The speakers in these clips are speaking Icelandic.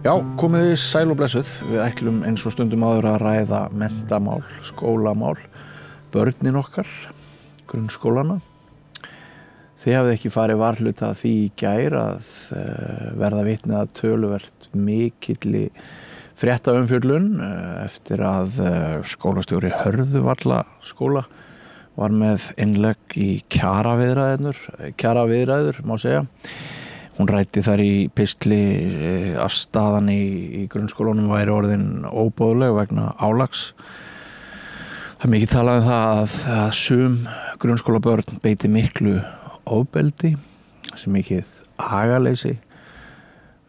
Já, komið þið sæl og blessuð. Við ætlum eins og stundum áður að ræða menntamál, skólamál, börnin okkar, grunnskólana. Þið hafið ekki farið varhluta því í gær að verða vitni að töluvert mikilli fréttaumfjöllun eftir að skólastjóri Hörðuvalla skóla var með innlegg í kjaraviðræður, má segja. Hún ræddi þar í pistli að staðan í grunnskólanum væri orðin óboðleg vegna álags. Það er mikið talað um það að sum grunnskólabörn beiti miklu ofbeldi, sem mikið agaleysi.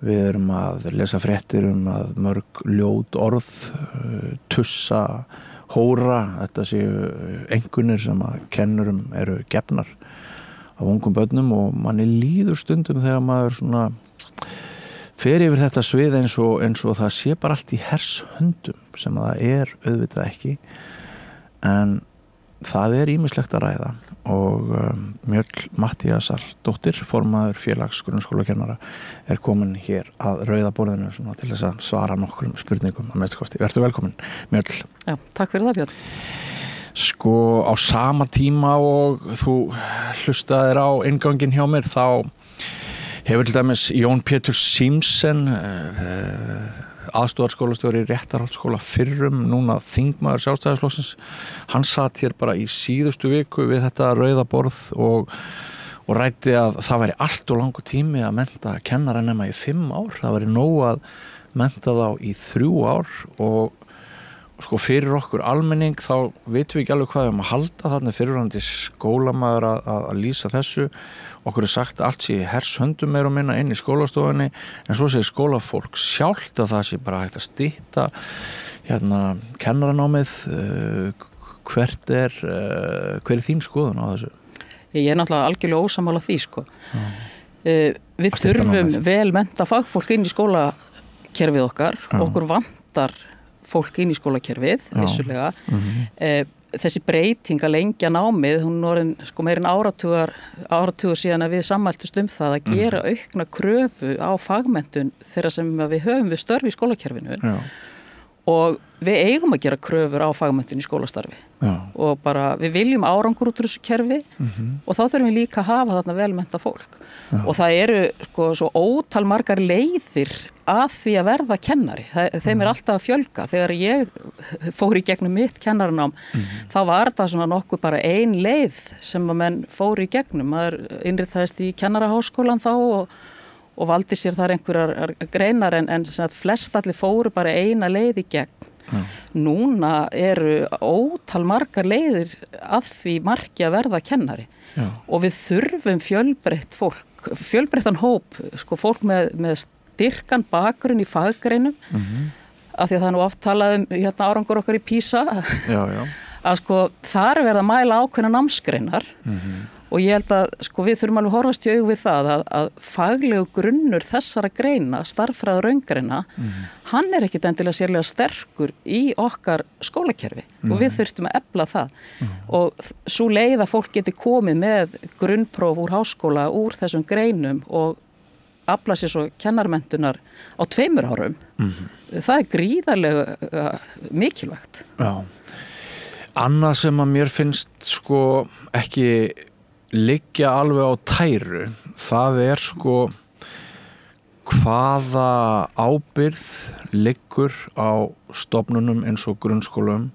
Við erum að lesa fréttir að mörg ljót orð, tussa, hóra, þetta séu einkunnir sem að kennurum eru gefnar af ungum börnum og manni líður stundum þegar maður svona fer yfir þetta svið eins og það sé bara allt í hershöndum sem það er auðvitað ekki, en það er ýmislegt að ræða og Mjöll Matthíasardóttir, formaður félags grunnskólakennara, er komin hér að rauða borðinu svona til þess að svara nokkrum spurningum að mestu kosti. Vertu velkomin, Mjöll. Já, takk fyrir það, Björn. Sko á sama tíma og þú hlustaðir á innganginn hjá mér þá hefur til dæmis Jón Pétur Símsen, aðstoðarskólastjóri í Réttarholtsskóla fyrrum, núna þingmaður Sjálfstæðisflokksins, hann satt hér bara í síðustu viku við þetta rauða borð og ræddi að það væri allt og langur tími að mennta kennara nema í 5 ár, það væri nóg að mennta þá í 3 ár og sko fyrir okkur almenning þá vitum við ekki alveg hvað við að halda, þarna fyrirhandi skólamaður að lýsa þessu. Okkur er sagt allt sé hershöndum meira og minna inn í skólastofunni, en svo segir skólafólk sjálft að það sé bara hægt að stytta kennaranámið. Hver er þín skoðun á þessu? Ég er náttúrulega algjörlega ósammála því, sko. Við þurfum vel mennta fagfólk inn í skólakerfið okkar, okkur vantar fólk inn í skólakerfið, vissulega. Þessi breyting að lengja námið, hún er sko meir en áratugur síðan að við sammæltust það að gera aukna kröfu á fagmenntun þeirra sem við höfum við störfi í skólakerfinu. Já. Og við eigum að gera kröfur á fagmenntun í skólastarfi. Já. Og bara við viljum árangur út úr þessu kerfi og þá þurfum við líka að hafa þarna velmennta fólk. Já. Og það eru sko svo ótal margar leiðir að því að verða kennari. Þeim er alltaf að fjölga. Þegar ég fór í gegnum mitt kennaranám, þá var það svona nokkuð bara ein leið sem að menn fór í gegnum. Maður innritaðist í kennaraháskólan þá og valdi sér þar einhverjar greinar en flest allir fóru bara eina leið í gegn. Já. Núna eru ótal margar leiðir að því marki að verða kennari. Já. Og við þurfum fjölbreyttan hóp, sko fólk með styrkan bakgrunn í faggreinum, af því að það er nú oft talað árangur okkar í PISA, að sko þar verða að mæla ákveðna námsgreinar. Og ég held að sko við þurfum alveg horfast í augu við það að faglegu grunnur þessara greina, starffræði og raungreina, hann er ekkit endilega sérlega sterkur í okkar skólakerfi og við þurftum að efla það. Og svo leið að fólk geti komið með grunnpróf úr háskóla úr þessum greinum og afla sér svo kennarmenntunar á 2 árum. Það er gríðarlega mikilvægt. Já. Annað sem að mér finnst sko ekki liggja alveg á tæru, það er sko hvaða ábyrgð liggur á stofnunum eins og grunnskólum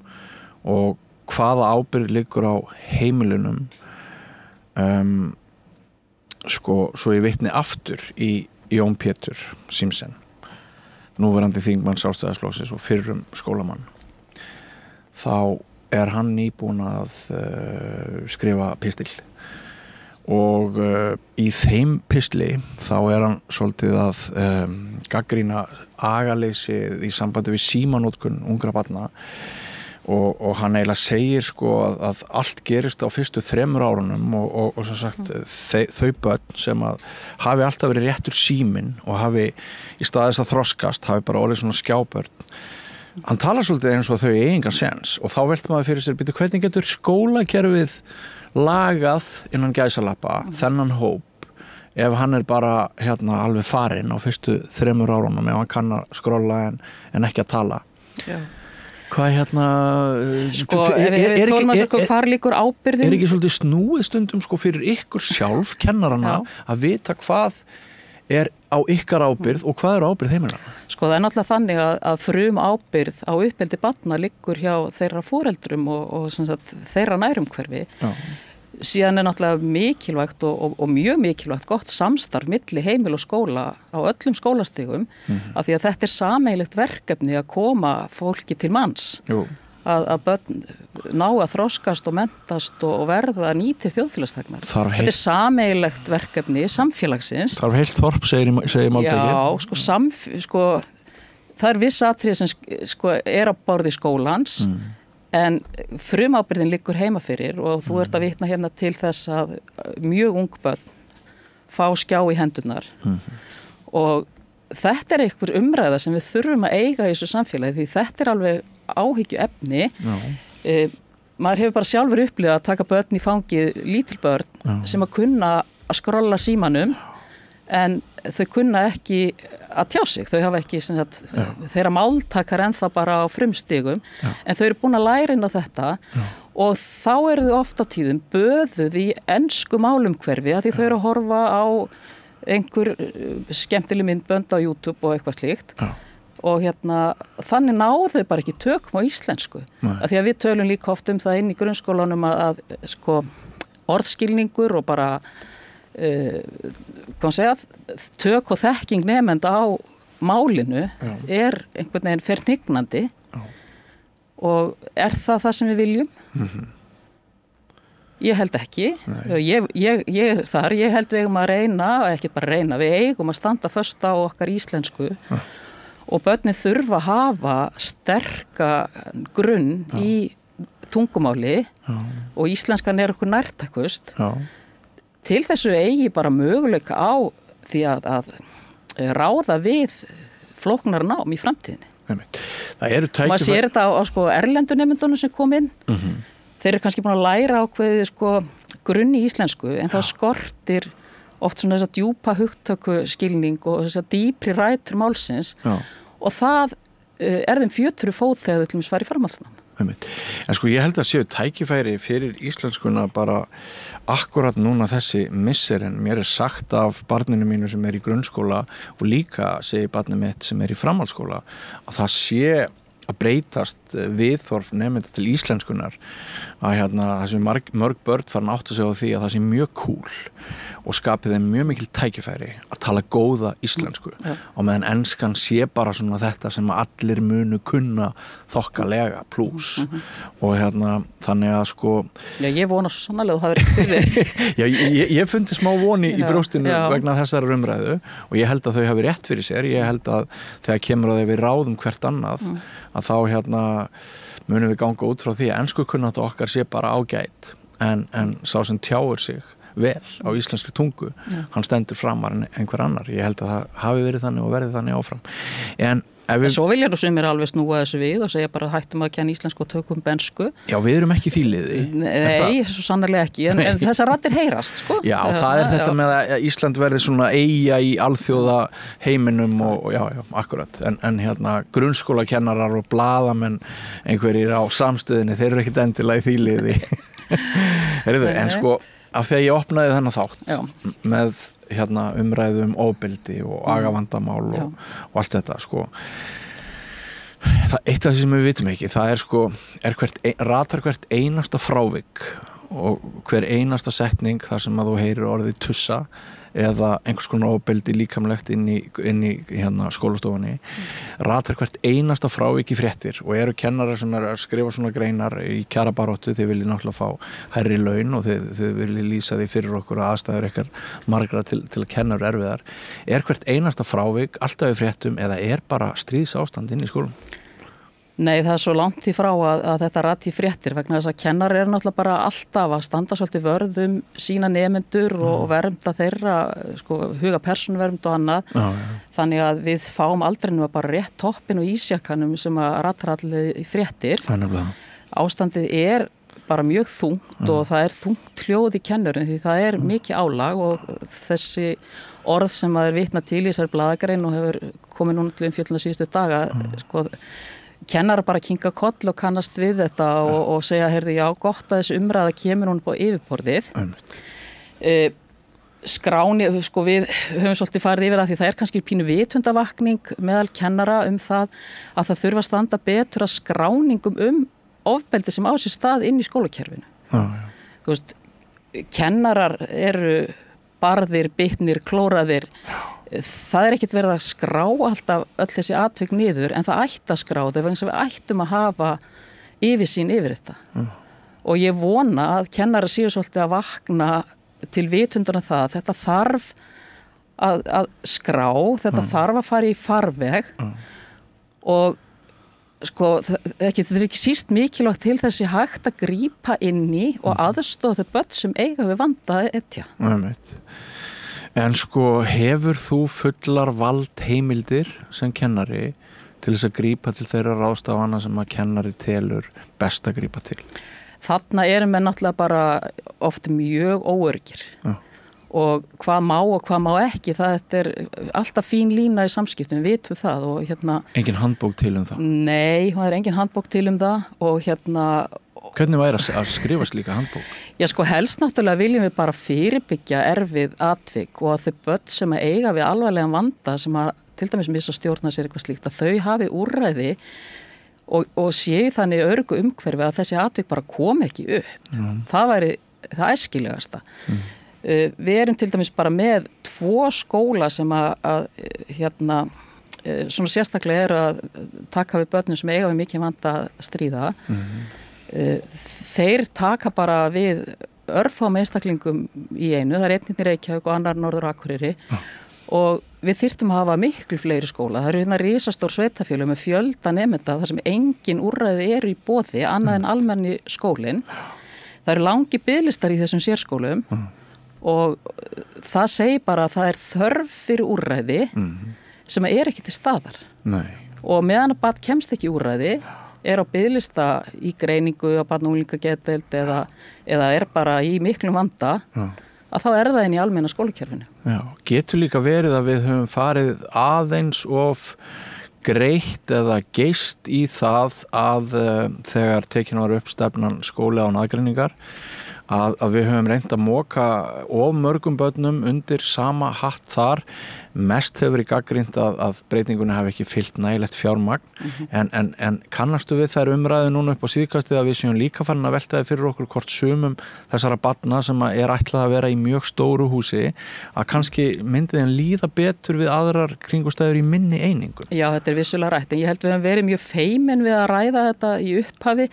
og hvaða ábyrgð liggur á heimilunum. Sko, svo ég vitni aftur í Jón Pétur Símsen, núverandi þingmann Sjálfstæðisflokksins og fyrrum skólamann. Þá er hann nýbúinn að skrifa pistil og í þeim pistli þá er hann svolítið að gagnrýna agaleysið í sambandi við símanótkun ungra barna og hann eiginlega segir sko að allt gerist á fyrstu 3 árunum og svo sagt þau börn sem að hafi alltaf verið réttur síminn og hafi í staðis að þroskast hafi bara orðið svona skjábörn. Hann talar svolítið eins og þau engan sens og þá veltum maður fyrir sér, býtu, hvernig getur skólakerfið lagað innan gæsalappa þennan hóp ef hann bara alveg farinn á fyrstu 3 árunum ef hann kann að skrolla en ekki að tala. Já. Hvað hvar liggur ábyrgðin? Er ekki svolítið snúið stundum fyrir ykkur sjálf, kennarana, að vita hvað er á ykkar ábyrgð og hvað ábyrgð heimilanna? Það náttúrulega þannig að frum ábyrgð á uppeldi barna liggur hjá þeirra foreldrum og þeirra nærumhverfi. Síðan náttúrulega mikilvægt og mjög mikilvægt gott samstarf milli heimil og skóla á öllum skólastigum af því að þetta sameiginlegt verkefni að koma fólki til manns. Jú. Að börn ná að þroskast og mentast og verða nýtir þjóðfélagsþegnar. Þetta sameigilegt verkefni samfélagsins. Þarf heilt þorp, segir máltækið. Já, það viss atriði sem er á borði skólans en frumábyrgðin liggur heima fyrir og þú ert að vitna hérna til þess að mjög ung börn fá skjá í hendurnar og þetta einhver umræða sem við þurfum að eiga í þessu samfélagi því þetta alveg áhyggju efni. Maður hefur bara sjálfur upplifað að taka börn í fangið, lítil börn sem að kunna að skrolla símanum en þau kunna ekki að tjá sig, þau hafa ekki þeirra máltakar ennþá bara á frumstigum en þau eru búin að læra inn á þetta og þá eru þau oft á tíðum böðuð í ensku málumhverfi að því þau eru að horfa á einhver skemmtileg myndbönd á YouTube og eitthvað slíkt og þannig náðu bara ekki tökum á íslensku að því að við tölum líka oft það inn í grunnskólanum að orðskilningur og bara tök og þekking nemenda á málinu er einhvern veginn fernignandi og er það sem við viljum? Ég held ekki. Ég er þar. Ég held við eigum að reyna, ekki bara reyna, við eigum að standa föst á okkar íslensku og börnin þurfa að hafa sterka grunn í tungumáli og íslenskan er okkur nærtækust. Til þessu eigi bara möguleika á því að ráða við flóknar nám í framtíðinni. Það eru tækifæri. Maður sér þetta á erlendu nemendunum sem kom inn. Þeir eru kannski búin að læra ákveðið grunn í íslensku en það skortir oft þessa djúpa hugtökuskilning og þessa dýpri rætur málsins og það er þeim fjötru fót þegar þau til dæmis fara í framhaldsnám. En ég held að séu tækifæri fyrir íslenskuna bara akkurat núna þessi misserinn. Mér er sagt af barninu mínu sem er í grunnskóla og líka segir barnið mitt sem er í framhaldsskóla að það sé að breytast viðhorf nemenda til íslenskunar að þessi mörg börn farin átt að segja á því að það sé mjög cool og skapið þeim mjög mikil tækifæri að tala góða íslensku og meðan enskan sé bara svona þetta sem allir munu kunna þokkalega plús og þannig að Já, ég vona svo sannarlega að það hafi verið fyrir Já, ég fundi smá voni í brjóstinu vegna þessar umræðu og ég held að þau hafi rétt fyrir sér. Ég held að þegar kemur að þau við ráðum hvert annað að þá munum við ganga út frá því að enskukunnáttu okkar sé bara ágætt en sá sem tjáir sig vel á íslenskri tungu hann stendur framar en einhver annar. Ég held að það hafi verið þannig og verið þannig áfram. En svo vilja nú sumir alveg snúa þessu við og segja bara hættum að kenna íslensku og tökum bensku. Já, við erum ekki því liði. Nei, svo sannarlega ekki en þessar raddir heyrast Já, það er þetta með að Ísland verði svona eyja í alþjóða heiminum og já, akkurat en grunnskólakennarar og blaðamenn einhverjir á samstöðinni, þeir eru ekkit endilega í því liði. En af því að ég opnaði þennan þátt með umræðu ofbeldi og agavandamál og allt þetta það eitt af því sem við vitum ekki það ratar hvert einasta frávik og hver einasta setning þar sem að þú heyrir orðið tussa eða einhvers konar ofbeldi líkamlegt inn í skólastofunni ratar hvert einasta frávik í fréttir og eru kennarar sem eru að skrifa svona greinar í kjarabaráttu, þið viljið náttúrulega fá hærri laun og þið viljið lýsa því fyrir okkur að aðstæður ykkar margra til að kenna erfiðar. Er hvert einasta frávik alltaf í fréttum eða er bara stríðsástand inn í skólum? Nei, það er svo langt í frá að þetta rati fréttir vegna þess að kennar eru náttúrulega bara alltaf að standa svolítið vörðum sína nemendur og vernda þeirra, huga persónuvernd og annað. Þannig að við fáum aldrei nú bara rétt toppin og ísjakkanum sem að ratar allir í fréttir. Ástandið er bara mjög þungt og það er þungt hljóð í kennurum því það er mikið álag og þessi orð sem maður vitna til í þessari blaðagrein og hefur komið núna til umfjöllun síðustu daga, sko, kennara bara kinga koll og kannast við þetta og segja, heyrðu, já, gott að þessi umræða kemur hún på yfirborðið. Skráni, sko, við höfum svolítið farið yfir það því það er kannski pínu vitundavakning meðal kennara það að það þurfa að standa betur að skráningum ofbeldi sem á sér stað inn í skólakerfinu. Þú veist, kennarar eru barðir, bitnir, klóraðir. Það er ekkert verið að skrá alltaf öll þessi atvik niður en það ætti að skrá það vegna sem við ættum að hafa yfirsýn yfir þetta. Og ég vona að kennara séu svolítið að vakna til vitunduna það að þetta þarf að skrá, þetta þarf að fara í farveg og sko, þetta er ekki síst mikilvægt til þessi hægt að grípa inn í og aðstoða þau börn sem eiga við vandaði etja. En sko, hefur þú fullar valdheimildir sem kennari til þess að grípa til þeirra ráðstafana sem að kennari telur best að grípa til? Þarna erum við náttúrulega bara oft mjög óöryggir og hvað má og hvað má ekki, það er alltaf fín lína í samskiptum, við vitum það og Engin handbók til það? Nei, það er engin handbók til það og Hvernig væri að skrifa slíka handbók? Já, sko, helst náttúrulega viljum við bara fyrirbyggja erfið atvik og að þau börn sem að eiga við alvarlegan vanda sem að til dæmis missa stjórna sér eitthvað slíkt að þau hafi úrræði og séu þannig örgu umhverfi að þessi atvik bara kom ekki upp. Það væri það æskilegasta. Við erum til dæmis bara með 2 skóla sem að svona sérstaklega eru að taka við börnum sem eiga við mikið vanda að stríða. Þeir taka bara við örfáum einstaklingum í einu, það er einn í Reykjavík og annar norður Akureyri og við þyrftum að hafa miklu fleiri skóla. Það eru risastór sveitafélög með fjölda nemenda þar sem engin úrræði eru í boði annað en almenni skólinn. Það eru langi biðlistar í þessum sérskólum og það segir bara að það er þörf fyrir úrræði sem er ekki til staðar. Og meðan að barn kemst ekki úrræði er á biðlista í greiningu á barn- og unglingageðdeild eða er bara í miklum vanda að þá er það inn í almenna skólakerfinu. Já, getur líka verið að við höfum farið aðeins of greitt eða geist í það að þegar tekin var upp stefnan skóli án aðgreiningar að við höfum reynt að moka of mörgum börnum undir sama hatt þar. Mest hefur verið gagnrýnt að breytingunni hafi ekki fylgt nægilegt fjármagn en kannastu við þær umræðu núna upp á síðkastið að við séum líka farin að velta þið fyrir okkur hvort sumum þessara barna sem er ætlað að vera í mjög stóru húsi að kannski myndi þeim líða betur við aðrar kringumstæður í minni einingum? Já, þetta er vissulega rætt en ég held við höfum verið mjög feimin við að ræða þetta í upphafi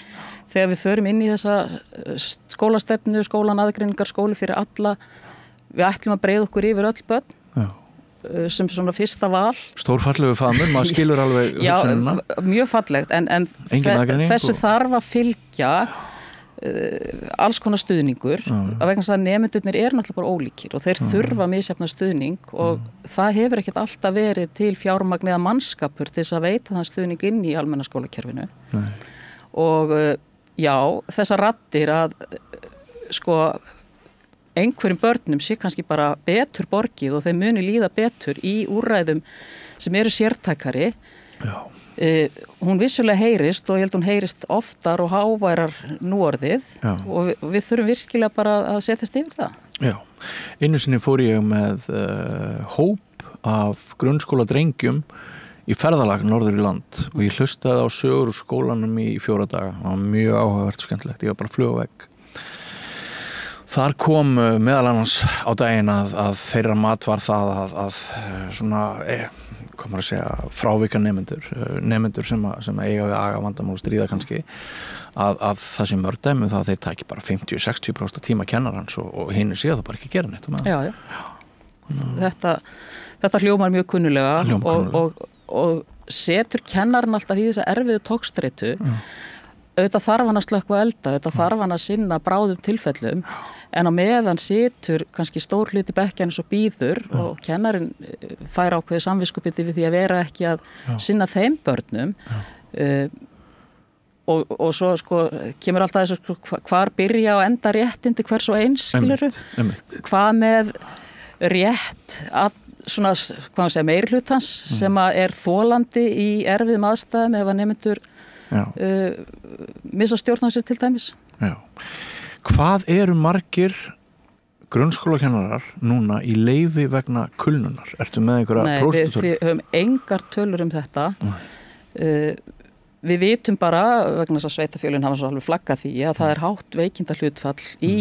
þegar við förum inn í þessa skólastefnu, skólan aðgreiningar, skóli fyrir alla. Við ætlum að breiða okkur yfir öll börn. Sem svona fyrsta val. Stórfallegu faðmur, maður skilur alveg hugsunina. Já, mjög fallegt en þessu þarf að fylgja alls konar stuðningur að vegna þess að nemendurnir eru náttúrulega bara ólíkir og þeir þurfa misjafna stuðning og það hefur ekkert alltaf verið til fjármagn eða mannskapur til þess að veita þann stuðning inn í almenna skólakerfinu. Og já, þessar raddir að sko einhverjum börnum sé kannski bara betur borgið og þeir muni líða betur í úrræðum sem eru sértækari. Hún vissulega heyrist og ég held hún heyrist oftar og háværar núorðið og við þurfum virkilega bara að setjast yfir það. Já, einu sinni fór ég með hóp af grunnskóla drengjum í ferðalag norður í land og ég hlustaði á sögur úr skólanum í 4 daga. Það var mjög áhugavert og skemmtilegt, ég var bara að fluga vegg. Þar kom meðal annars á daginn að þeirra mat var það að svona, hvað maður að segja, frávika nemendur sem eiga við agavandamál stríða kannski, að það sé mörg dæmi það að þeir taki bara 50-60% tíma kennarans og hinn séu það bara ekki gera neitt. Þetta hljómar mjög kunnulega og setur kennarinn alltaf í þessa erfiðu tókstreitu. Auðvitað þarf hann að slökkva elda, auðvitað þarf hann að sinna bráðum tilfellum en á meðan situr kannski stór hluti bekkjarins og býður og kennarinn fær ákveðið samviskupið við því að vera ekki að sinna þeim börnum og svo sko kemur alltaf þessu sko, hvar byrja og enda réttindi hvers og eins, skilurðu? Hvað með rétt að svona, hvað maður segja, meirihlutans sem að er þolandi í erfiðum aðstæðum ef að nemendur missa stjórn á sér til dæmis. Já. Hvað eru margir grunnskólakennarar núna í leyfi vegna kulnunar? Ertu með einhverja próstutölur? Nei, við höfum engar tölur þetta. Við vitum bara, vegna þess að sveitafélögin hafa svo alveg flaggað því að það er hátt veikindahlutfall í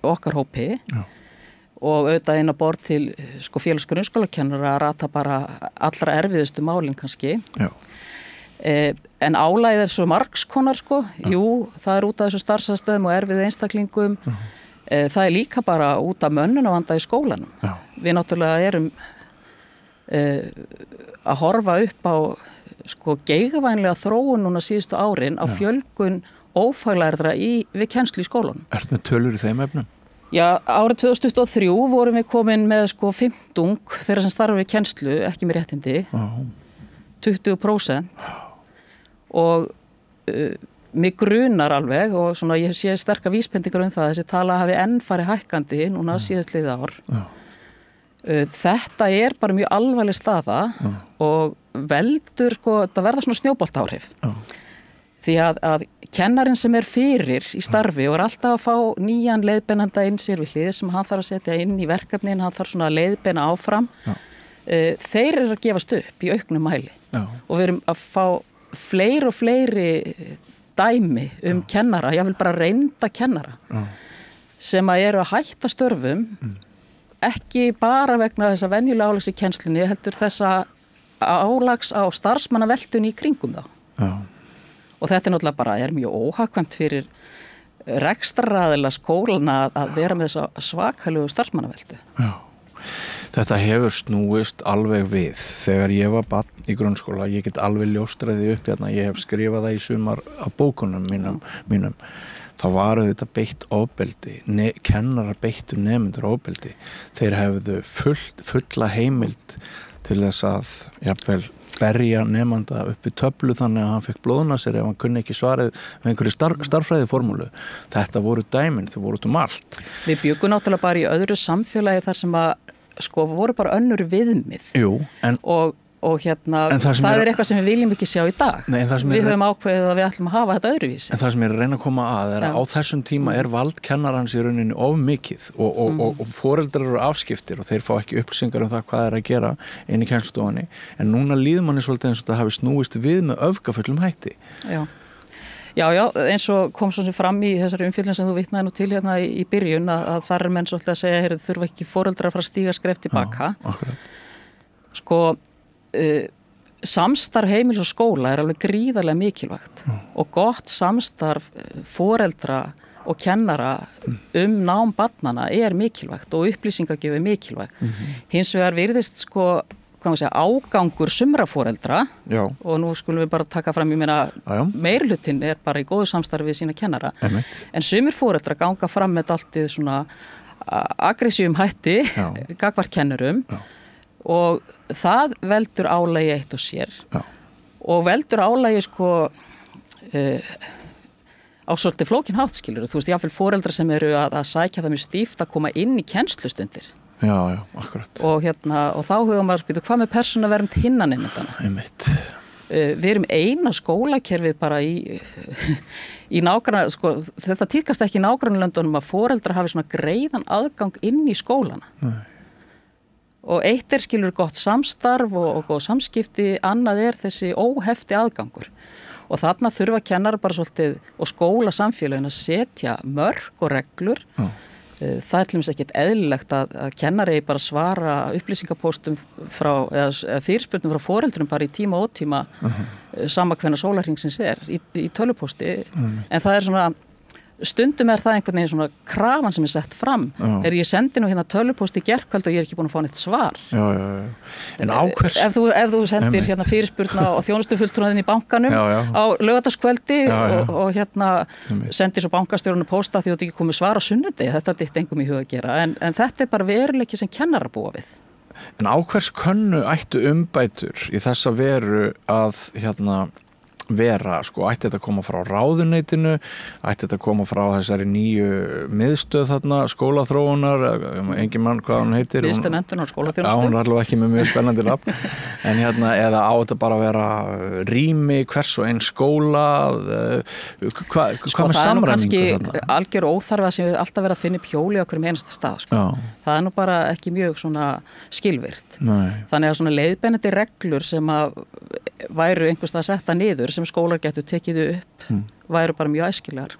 okkar hópi. Já. Og auðvitað inn að borð til sko, félags grunnskólakennara að rata bara allra erfiðustu málin kannski. Já. En álagið svo margskonar sko. Jú, það er út af þessu starfsaðstöðum og erfið einstaklingum. Það er líka bara út af mönnunarvanda í skólanum. Já. Við náttúrulega erum að horfa upp á sko geigvænlega þróun núna síðustu árin á fjölgun ófaglærðra við kennslu í skólanum. Ertu með tölur í þeim efnum? Já, árið 2023 vorum við komin með sko 50 þeirra sem starfa við kennslu, ekki með réttindi, 20%. Og mig grunar alveg og svona ég sé sterkar vísbendingar það að þessi tala hafi enn farið hækkandi núna síðastliðið ár. Þetta er bara mjög alvarleg staða og veldur sko, þetta verða svona snjóboltaáhrif. Því að kennarinn sem er fyrir í starfi og er alltaf að fá nýjan leiðbeinanda inn sér við hlið sem hann þarf að setja inn í verkefnin, hann þarf svona að leiðbeina áfram. Þeir eru að gefast upp í auknum mæli og við erum að fá fleiri og fleiri dæmi kennara, ég vil bara reynda kennara sem að eru að hætta störfum ekki bara vegna þess að venjulega álags í kennslunni heldur þessa álags á starfsmannaveltunni í kringum þá. Og þetta er náttúrulega bara mjög óhagkvæmt fyrir rekstraraðila skólana að vera með þessa svakalegu starfsmannaveltu. Já. Þetta hefur snúist alveg við. Þegar ég var barn í grunnskóla, ég get alveg ljóstraði upp hérna, ég hef skrifað það í sumar af bókunum mínum. Það var þetta beitt ofbeldi, kennarar beittu nemendur ofbeldi. Þeir hefðu fulla heimild til þess að jafnvel berja nemanda upp í töflu þannig að hann fekk blóðna sér ef hann kunni ekki svarið með einhverju starffræði formúlu. Þetta voru dæmin, þau voru út allt. Við bjuggum náttúrulega bara í öðru samfélagi þar sem að sko voru bara önnur viðmið. Jú, og hérna, það er eitthvað sem við viljum ekki sjá í dag. Nei, við höfum ákveðið að við ætlum að hafa þetta öðruvísi. En það sem ég er að reyna að koma að er að á þessum tíma er vald kennarans í rauninni of mikið og foreldrar eru afskiptir og þeir fá ekki upplýsingar það hvað er að gera inn í kennslustofunni. En núna líður manni svolítið eins og það hafi snúist við með öfgafullum hætti. Já, eins og kom svo sem fram í þessari umfjöllun sem þú vitnaði nú til hérna í byrjun að þar menn svolítið að segja, þurfa ekki foreldrar að fara að stíga skref tilbaka. Sko, samstarf heimilis og skóla er alveg gríðarlega mikilvægt og gott samstarf foreldra og kennara nám barnanna er mikilvægt og upplýsingagjöf er mikilvægt. Hins vegar virðist sko ágangur sumra foreldra og nú skulum við bara taka fram, ég meina meirhlutin er bara í góðu samstarfi við sína kennara, en sumir foreldra ganga fram með alltið svona aggressívum hætti gagnvart kennurum og það veldur álagi eitt og sér og veldur álagi sko á svolítið flókin hátt, skilur þú veist, jáfnvel foreldra sem eru að sækja það mjög stíft að koma inn í kennslustundir. Já, akkurat. Og þá hugum maður spýtu, hvað með persónuvernd hinna nemendana? Einmitt. Við erum eina skólakerfið bara í nágranna, sko, þetta tíðkast ekki í nágrannalöndunum að foreldrar hafi svona greiðan aðgang inn í skólana. Nei. Og eitt er skilur gott samstarf og góð samskipti, annað er þessi óhefti aðgangur. Og þarna þurfa kennarar bara svolítið og skóla samfélagin að setja mörk og reglur. Það er til dæmis ekkert eðlilegt að kennari bara svara upplýsingapóstum eða fyrirspurnum frá foreldrum bara í tíma og ótíma sama hvenær sólarhringsins er í tölvupósti. En það er svona, stundum er það einhvern veginn svona krafan sem er sett fram. Ég sendi nú hérna tölvupósti í gærkvöld og ég er ekki búin að fá neitt svar. En á hvers? Ef þú sendir hérna fyrirspurna og þjónustufulltrúnaðinn í bankanum á laugardagskvöldi og hérna sendir svo bankastjórunum pósta því þú ekki komið svar á sunnudegi, þetta er engum í huga að gera. En þetta er bara veruleiki sem kennarar búa við. En á hvers könnu ættu umbætur í þessa veru að hérna vera, sko, ætti þetta að koma frá ráðuneytinu, ætti þetta að koma frá þessari nýju miðstöð þarna, skólaþróunar, engin mann hvað hún heitir. Miðstöð menntunar og skólaþjónustu. Já, hún er alveg ekki með mjög spennandi nafn, en eða á þetta bara að vera rými, hvers og einn skóla, hvað með samræmingu þarna? Það er nú kannski algjör óþarfi að sem við alltaf vera að finna pjóli á hverjum einasta stað, sko. Það er nú bara ekki mjög svona skilvirt. Þannig að svona leiðbeinandi reglur sem að væru einhvers að setja niður sem skólar getur tekið upp væru bara mjög æskilegar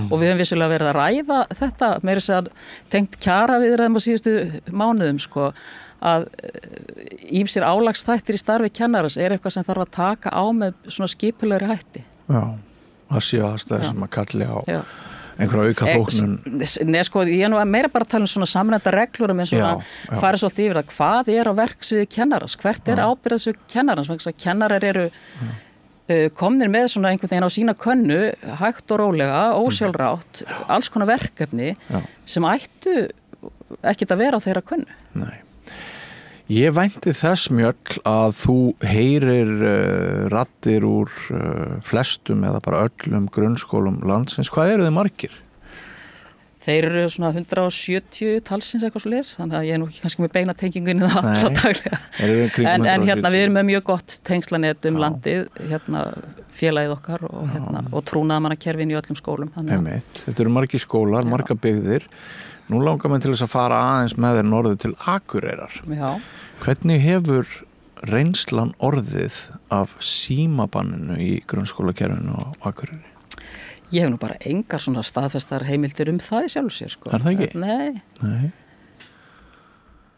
og við höfum vissulega verið að ræða þetta meira þess að tengt kjaraviðræðum á síðustu mánuðum sko að ýmsir álagsþættir í starfi kennarans er eitthvað sem þarf að taka á með svona skipulegri hætti. Já, það séu aðstæður sem að kalli á einhverja auka þóknun. Nei, sko, ég er nú meira bara að tala svona samræmda reglur en svona fara svolítið yfir það hvað er á verksviði kennarans, hvert er ábyrgðarsvið kennarans, vegna þess að kennarar eru komnir með svona einhvern veginn á sína könnu, hægt og rólega, ósjálfrátt, alls konar verkefni sem ættu ekkert að vera á þeirra könnu. Nei. Ég vænti þess Mjöll að þú heyrir raddir úr flestum eða bara öllum grunnskólum landsins. Hvað eru þið margir? Þeir eru svona 170 talsins eitthvað svo leys, þannig að ég er nú ekki kannski með beina tengingu inn í það alla daglega. En hérna við erum með mjög gott tengslanett landið, hérna félagið okkar og trúnaðarmannakerfin í öllum skólum. Þetta eru margir skólar, margar byggðir. Nú langar mér til þess að fara aðeins með þér norður til Akureyrar. Já. Hvernig hefur reynslan orðið af símabanninu í grunnskólakerfinu á Akureyri? Ég hef nú bara engar svona staðfestar heimildir það í sjálfu sér, sko. Er það ekki? Nei.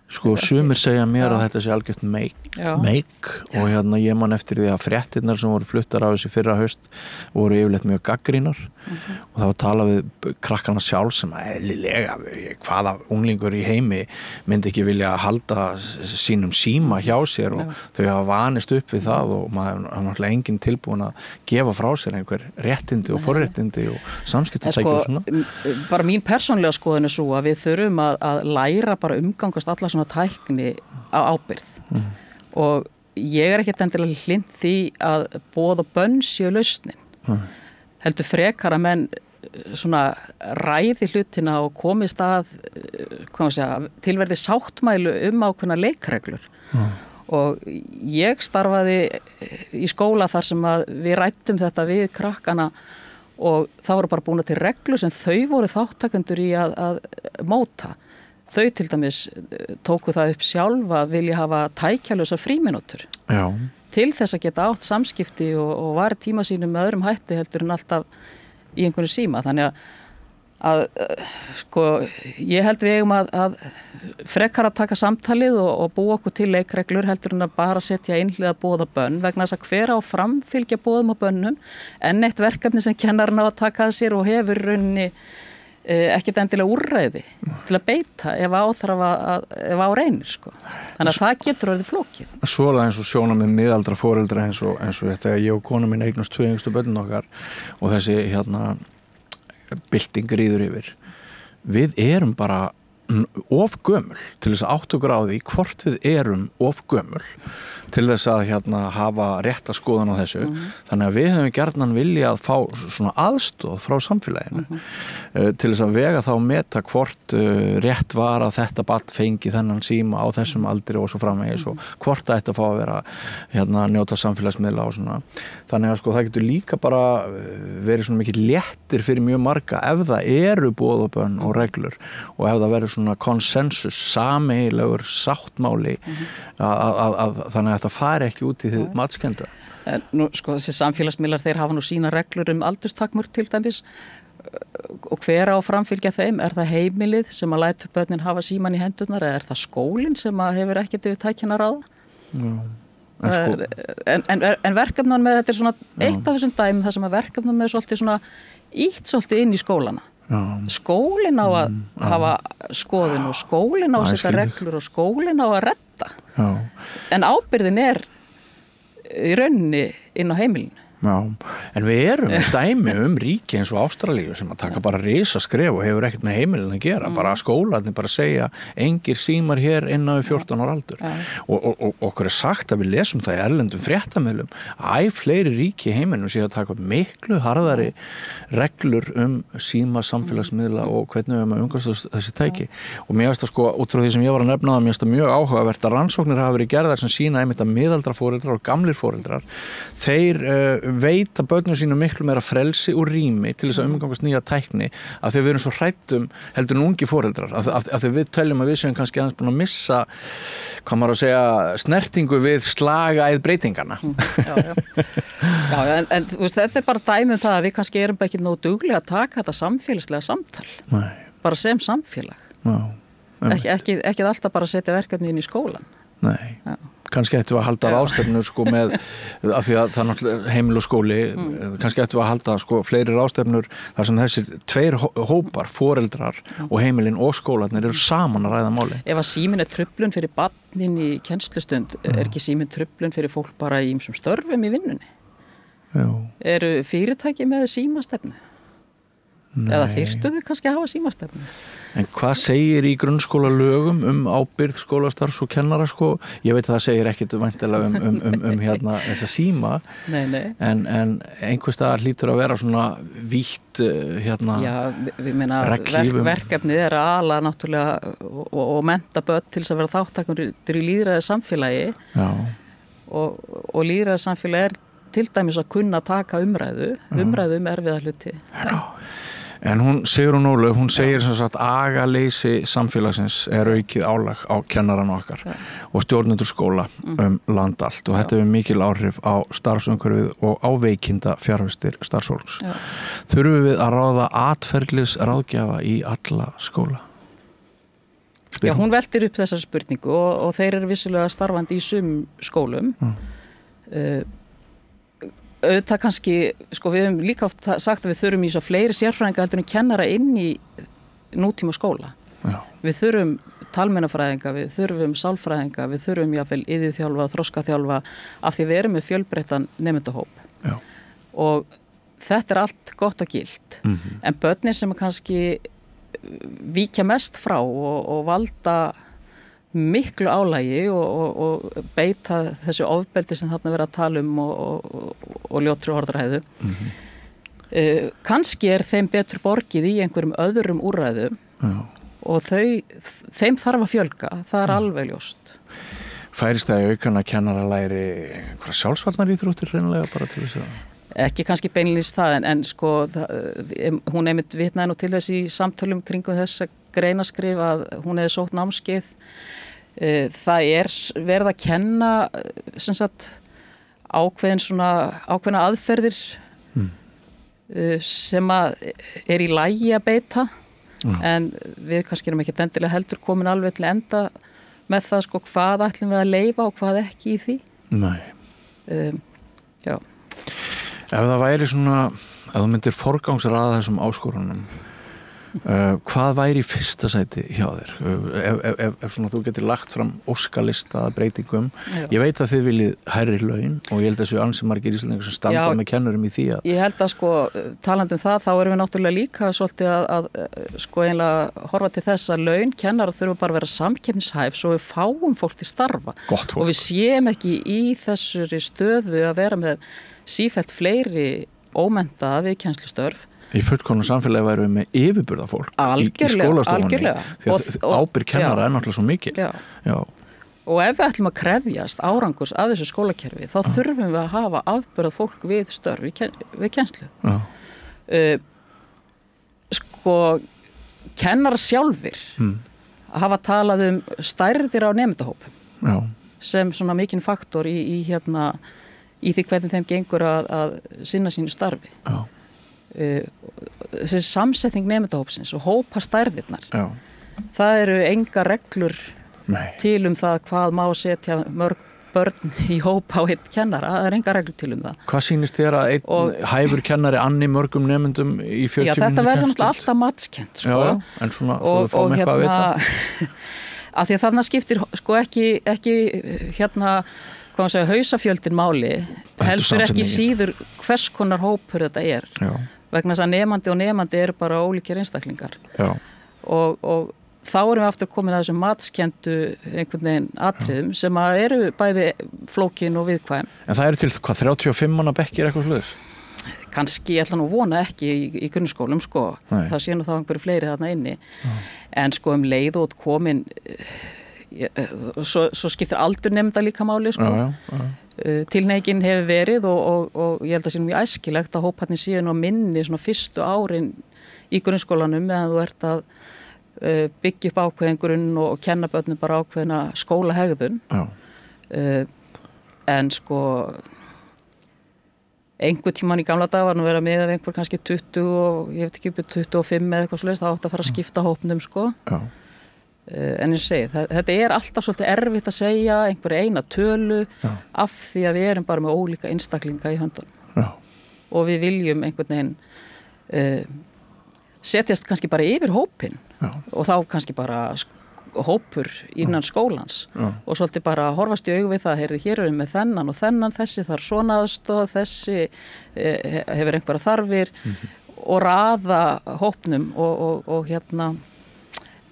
Sko, sumir segja mér að þetta sé algjört meik og hérna ég man eftir því að fréttirnar sem voru fluttar á þessi fyrra haust voru yfirleitt mjög gaggrínar og það var talað við krakkana sjálf sem eðlilega hvaða unglingur í heimi myndi ekki vilja halda sínum síma hjá sér og þau hafa vanist upp við það og maður er náttúrulega enginn tilbúin að gefa frá sér einhver réttindi og forréttindi og samskiptatæki og svona. Bara mín persónlega skoðun er svo að við þurfum að læra bara umgangast alla svona tækni á ábyrgð og ég er ekkert endilega hlynt því að boð og bönn séu lausnin heldur frekar að menn svona ræði hlutina og komist að tilverði sáttmælu ákveðna leikreglur og ég starfaði í skóla þar sem að við ræddum þetta við krakkana og það voru bara búin til reglur sem þau voru þáttakendur í að móta. Þau til dæmis tóku það upp sjálf að vilja hafa tækjalösa frímínútur til þess að geta átt samskipti og var tíma sínum með öðrum hætti heldur en alltaf í einhverju síma. Þannig að sko, ég held við eigum að frekar að taka samtalið og búa okkur til leikreglur heldur en að bara setja innliða boð og bönn vegna þess að hver á framfylgja boðum og bönnum en eitt verkefni sem kennarinn á að taka að sér og hefur raunni ekkert endilega úrræði til að beita ef á reynir sko. Þannig að það getur orðið flókið. Svo er það eins og sjóna með miðaldra foreldra eins og þegar ég og konu mín eignast 2 yngstu börnin okkar og þessi bylting ríður yfir. Við erum bara of gömul til þess að átta okkur á því hvort við erum of gömul til þess að hafa rétta skoðan á þessu. Þannig að við höfum gjarnan vilja að fá svona aðstoð frá samfélaginu til þess að vega þá meta hvort rétt var að þetta barn fengi þennan síma á þessum aldri og svo framvegis og hvort það ætti að fá að vera njóta samfélagsmiðla og svona. Þannig að sko það getur líka bara verið svona mikið léttir fyrir mjög marga ef það eru boð og bönn og reglur og ef það verður svona konsensus, sameiginlegur sáttmáli að þannig að þetta fari ekki út í því matskenda. Nú sko þessi samfélagsmiðlar þeir hafa nú sína reglur aldurstakmörk til dæmis og hver á framfylgja þeim? Er það heimilið sem að lætur börnin hafa síman í hendurnar eða er það skólinn sem að hefur ekkert yfir tækjana ráða? En verkefnum með þetta er svona eitt af þessum dæmum þar sem að verkefnum með svolítið svona ítt svolítið inn í skólana. Skólinn á að hafa skoðun og skólinn á að setja reglur og skólinn á að redda en ábyrgðin er í rauninni inn á heimilinu. En við erum með dæmi ríki eins og Ástralíu sem að taka bara risaskref og hefur ekkert með heimilin að gera, bara skólarnir bara segja engir símar hér innan við 14 ára aldur og okkur sagt að við lesum það í erlendum fréttamiðlum að fleiri ríki í heiminum séu að taka miklu harðari reglur síma, samfélagsmiðla og hvernig við erum að umgangast þessi tæki og mér finnst það sko, út frá því sem ég var að nefna mér finnst það mjög áhugavert að rannsóknir hafa verið gerðar sem sýna einmitt að miðaldra foreldrar og gamlir foreldrar þeir veita börnum sínum miklu meira frelsi og rými til þess að umgangast nýja tækni af því að við erum svo hrættum heldur en ungi foreldrar af því að við teljum að við séum kannski aðeins búin að missa hvað maður að segja snertingu við slagaæð breytingarna Já, en þú veist, þetta bara dæmið það að við kannski erum ekki nógu duglega að taka þetta samfélagslega samtal bara sem samfélag ekki alltaf bara setja verkefni inn í skólan kannski ættum við að halda ráðstefnur sko með, af því að það er náttúrulega heimil og skóli, kannski ættum við að halda sko fleiri ráðstefnur þar sem þessir tveir hópar, foreldrar og heimilin og skólarnir eru saman að ræða máli. Ef að síminn er truflun fyrir barnin í kennslustund, er ekki síminn truflun fyrir fólk bara í ýmsum störfum í vinnunni? Eru fyrirtæki með símastefnu? Eða þyrftu þið kannski að hafa símastefnu? En hvað segir í grunnskóla lögum ábyrgð skólastarfs og kennara sko? Ég veit að það segir ekkert væntanlega hérna þessa síma. Nei. En einhvers staðar hlýtur að vera svona vítt hérna verkefnið er að ala náttúrulega og mennta börn til þess að vera þáttakendur í lýðræði samfélagi og lýðræði samfélagi er til dæmis að kunna taka umræðu erfiða hluti. En Sigrún Ólöf, hún segir sem sagt agaleysi samfélagsins er aukið álag á kennaran okkar og stjórnendur skóla land allt og þetta hefur mikil áhrif á starfsumhverfið og á veikinda fjarvistir starfsfólks. Þurfum við að ráða atferlis ráðgjafa í alla skóla? Já, hún veltir upp þessari spurningu og þeir eru vissulega starfandi í sumum skólum. Auðvitað kannski, sko við höfum líka oft sagt að við þurfum í svo fleiri sérfræðinga heldur en kennara inn í nútíma skóla. Við þurfum talmeinafræðinga, við þurfum sálfræðinga, við þurfum jáfnvel iðjuþjálfa, þroskaþjálfa af því við erum með fjölbreyttan nemendahóp. Og þetta er allt gott og gilt. En börnin sem kannski víkja mest frá og valda miklu álagi og beita þessu ofbeldi sem þarna verið að tala og ljótri orðræðu. Kannski er þeim betur borgið í einhverjum öðrum úrræðum og þeim þarf að fjölga, það er alveg ljóst. Færist það í aukana kennara læri sjálfsvarnar íþróttir reynilega bara til þess að? Ekki kannski beinlýs það en sko hún einmitt vitnaði nú til þess í samtölum kringum þess að greinaskrif að hún hefði sótt námskeið. Það er verið að kenna sem sagt ákveðna aðferðir sem að er í lagi að beita en við kannski erum ekki endilega heldur komin alveg til enda með það sko hvað ætlum við að leyfa og hvað ekki í því. Já. Ef það væri svona, ef þú myndir forgangsraða þessum áskorunum, hvað væri í fyrsta sæti hjá þér? Ef svona þú getur lagt fram óskalista breytingum. Ég veit að þið viljið hærri laun og ég held að þessu ansi margir íslendingar sem standa með kennurum í því að... Ég held að sko, talandi þá erum við náttúrulega líka svolítið að sko einlega horfa til þess að laun kennara þurfa bara að vera samkeppnishæf svo við fáum fólk til starfa. Gott fólk. Og við séum ekki í þessari stöðu að vera með sífellt fleiri ómenntaða við kennslustörf. Í fullkomnu samfélagi væru við með yfirburða fólk í skólastofunni því að ábyrgð kennara er náttúrulega svo mikil. Já. Og ef við ætlum að krefjast árangurs af þessu skólakerfi þá þurfum við að hafa afburðað fólk við störf við kennslu. Sko kennarar sjálfir hafa talað stærðir á nemendahópum sem svona mikinn faktor í því hvernig þeim gengur að sinna sínu starfi. Þessi samsetning nemendahópsins og hópa stærðirnar það eru enga reglur til það hvað má setja mörg börn í hópa á einn kennara, það er enga reglur til það. Hvað sýnist þér að einn hæfur kennari anni mörgum nemendum í 40 mínútur? Já, þetta verður náttúrulega alltaf matskent sko. En svona, svo við fáum eitthvað að vita af því að þarna skiptir sko ekki hvað segja, hausafjöldin máli heldur ekki síður hvers konar hópur þetta Já. Vegna þess að nemandi eru bara ólíkir einstaklingar og þá erum við aftur komin að þessum matskendu einhvern veginn atriðum sem að eru bæði flókin og viðkvæm. En það eru til hvað 35 manna bekkir eitthvað sluðis? Kannski, ég ætla nú vona ekki í grunnskólum sko, það sé nú þá einhverju fleiri þarna inni, en sko leið og komin svo skiptir aldur nefnda líka máli sko. Tilneigin hefur verið og ég held að sé mjög æskilegt að hóparnir séu nú minni svona fyrstu árin í grunnskólanum meðan þú ert að byggja upp ákveðin grunn og kenna börnum bara ákveðina skólahegðun. En sko einhver tímann í gamla dag var nú verið að miða við einhver kannski 20 og ég veit ekki upp 25 eða eitthvað svoleiðis, það átti að fara að skipta hópnum sko. En eins og segi, þetta alltaf svolítið erfitt að segja einhverja eina tölu af því að við erum bara með ólíka einstaklinga í höndunum og við viljum einhvern veginn setjast kannski bara yfir hópinn og þá kannski bara hópur innan skólans og svolítið bara horfast í augu við það, heyrðu, hér erum við með þennan og þennan, þessi þarf svona aðstoð, þessi hefur einhverja þarfir og raða hópnum og hérna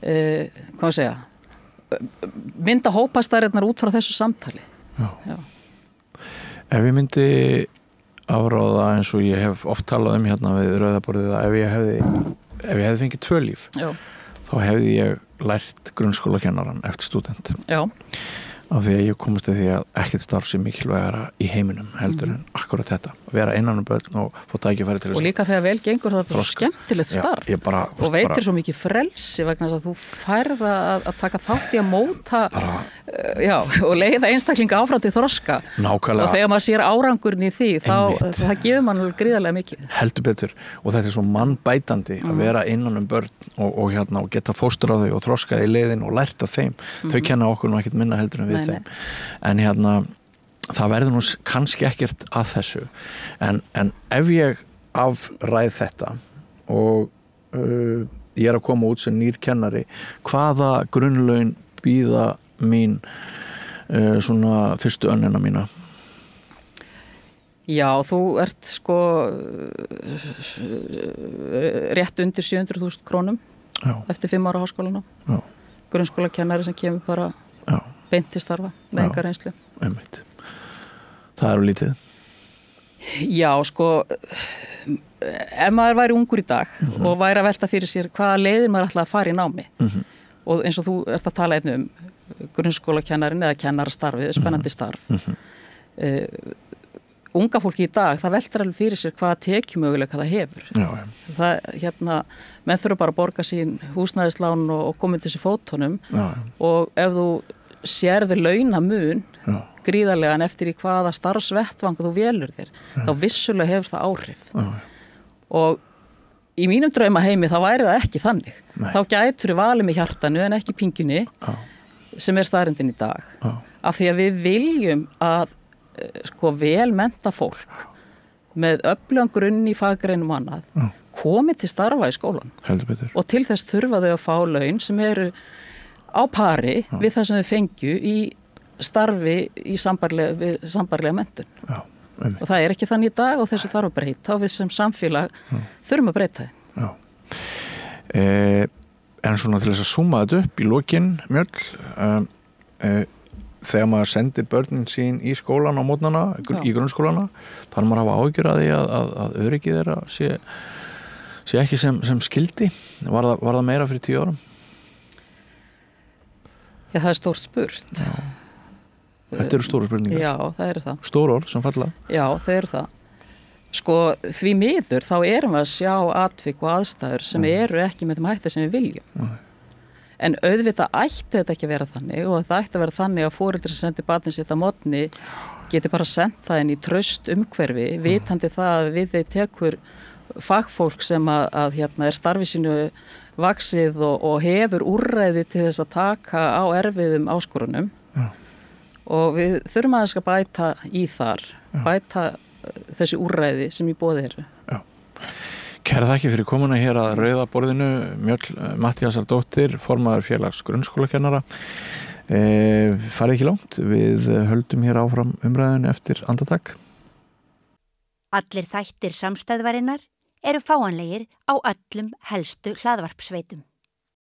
hvað að segja mynda hópastæriðnar út frá þessu samtali. Já. Ef ég myndi afráða eins og ég hef oft talað hérna við rauðaborðið að ef ég hefði fengið 2 líf þá hefði ég lært grunnskólakennaran eftir stúdent. Já. Af því að ég komast að því að ekkert starf sé mikilvægara í heiminum heldur en akkurat þetta, að vera innan börn og fá tækifæri til þess. Og líka þegar vel gengur það er svo skemmtilegt starf og veitir svo mikið frelsi vegna þess að þú færð að taka þátt í að móta og leiða einstaklinga áfram til þroska. Nákvæmlega. Og þegar maður sér árangurinn í því þá það gefur mann gríðarlega mikið. Heldur betur og þetta er svo mannbætandi að vera innan börn og geta fóstur á þau og þroska í leiðin og lært af þeim. Þau kenna okkur nú ekkert minna heldur en við þeim. En það verður nú kannski ekkert að þessu en ef ég afræð þetta og ég er að koma út sem nýr kennari, hvaða grunnlaun bíða mín svona fyrstu önnina mína? Já, þú ert sko rétt undir 700.000 krónum eftir 5 ára háskólanum. Grunnskólakennari sem kemur bara beint til starfa með enga reynslu. Einmitt. Það eru lítið. Já, sko ef maður væri ungur í dag og væri að velta fyrir sér hvaða leiðir maður ætlaði að fara í námi og eins og þú ert að tala einnig grunnskólakennarin eða kennarastarfið, spennandi starf. Unga fólki í dag, það veltar alveg fyrir sér hvaða tekjumöguleika það hefur. Menn þurfa bara að borga sín húsnæðislán og koma til þessi fótunum og ef þú sérði launamun gríðarlega en eftir í hvaða starfsvettvang þú velur þér, þá vissulega hefur það áhrif. Og í mínum draumaheimi þá væri það ekki þannig. Þá gætur þú valið með hjartanu en ekki pingjunni sem er staðreyndin í dag. Af því að við viljum að sko vel mennta fólk með öflugan grunn í faggreinum annað komið til starfa í skólan og til þess þurfa þau að fá laun sem eru á pari við það sem þau fengju í starfi í sambærilega menntun. Og það er ekki þannig í dag og þessu þarf að breyta og við sem samfélag þurfum að breyta það. En svona til þess að súma þetta upp í lokin, Mjöll, þegar maður sendir börnin sín í skólan á mótnana, í grunnskólana, þarf maður að hafa áhyggjur að því að öryggið þeirra sé ekki sem skildi. Var það meira fyrir 10 árum? Já, það er stórt spurt. Þetta eru stóru spurningar. Já, það eru það. Stór orð sem falla. Já, það eru það. Sko, því miður þá erum við að sjá atvik og aðstæður sem eru ekki með þeim hætti sem við viljum. En auðvitað ætti þetta ekki að vera þannig og þetta ætti að vera þannig að foreldrar sem sendir barnið sitt á morgni geti bara sendt það inn í traust umhverfi, vitandi það að við þeir tekur fagfólk sem að er starfi sínu vaxið og hefur úrræði til þess að taka á erfiðum áskorunum. Og við þurfum aðeins að bæta í þar, bæta þessi úrræði sem í boði eru. Kæra þakki fyrir komuna hér að Rauða borðinu, Mjöll Matthíasardóttir, formaður félags grunnskólakennara. Farið ekki langt, við höldum hér áfram umræðinu eftir andartak. Allir þættir samstæðvarinnar eru fáanlegir á öllum helstu hlaðvarpsveitum.